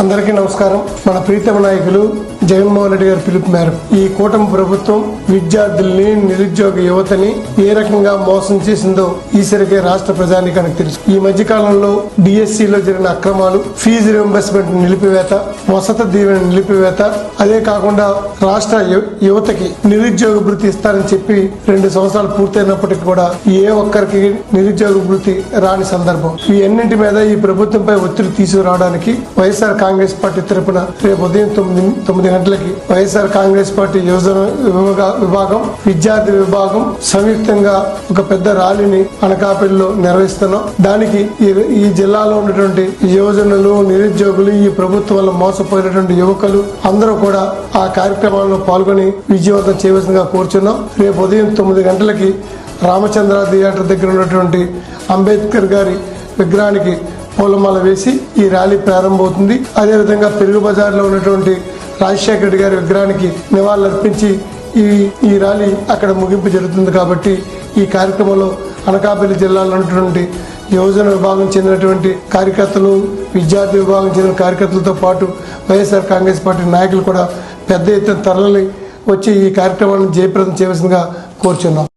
అందరికీ నమస్కారం. మన ప్రీతమ నాయకులు జగన్మోహన్ రెడ్డి గారి పిలుపు మేరకు ఈ కూటమి ప్రభుత్వం విద్యార్థుల్ని, నిరుద్యోగ యువతని ఏ రకంగా మోసం చేసిందో ఈసరికే రాష్ట్ర ప్రజానీకానికి తెలుసు. ఈ మధ్య కాలంలో డిఎస్సిలో జరిగిన అక్రమాలు, ఫీజు రింబర్స్మెంట్ నిలిపివేత, వసతి దీవెన నిలిపివేత, అదే కాకుండా రాష్ట్ర యువతకి నిరుద్యోగ భృతి ఇస్తారని చెప్పి 2 సంవత్సరాలు పూర్తయినప్పటికీ కూడా ఏ ఒక్కరికి నిరుద్యోగ భృతి రాని సందర్భం. ఈ అన్నింటి మీద ఈ ప్రభుత్వంపై ఒత్తిడి తీసుకురావడానికి వైఎస్ఆర్ కాంగ్రెస్ పార్టీ తరపున రేపు ఉదయం 9 గంటలకి వైఎస్ఆర్ కాంగ్రెస్ పార్టీ యువజన విభాగం, విద్యార్థి విభాగం సంయుక్తంగా ఒక పెద్ద ర్యాలీని అనకాపల్లిలో నిర్వహిస్తున్నాం. దానికి ఈ జిల్లాలో ఉన్నటువంటి యువజనులు, నిరుద్యోగులు, ఈ ప్రభుత్వం వల్ల మోసపోయినటువంటి యువకులు అందరూ కూడా ఆ కార్యక్రమాల్లో పాల్గొని విజయవంతం చేయవలసిందిగా కోరుచున్నాం. రేపు ఉదయం 9 గంటలకి రామచంద్ర థియేటర్ దగ్గర ఉన్నటువంటి అంబేద్కర్ గారి విగ్రహానికి పూలమాల వేసి ఈ ర్యాలీ ప్రారంభమవుతుంది. అదేవిధంగా పెరుగు బజార్లో ఉన్నటువంటి రాజశేఖర రెడ్డి గారి విగ్రహానికి నివాళులర్పించి ఈ ర్యాలీ అక్కడ ముగింపు జరుగుతుంది. కాబట్టి ఈ కార్యక్రమంలో అనకాపల్లి జిల్లాలో ఉన్నటువంటి యువజన విభాగం చెందినటువంటి కార్యకర్తలు, విద్యార్థి విభాగం చెందిన కార్యకర్తలతో పాటు వైఎస్ఆర్ కాంగ్రెస్ పార్టీ నాయకులు కూడా పెద్ద ఎత్తున తరలి వచ్చి ఈ కార్యక్రమాన్ని జయప్రదం చేయవలసిందిగా కోరుచున్నాం.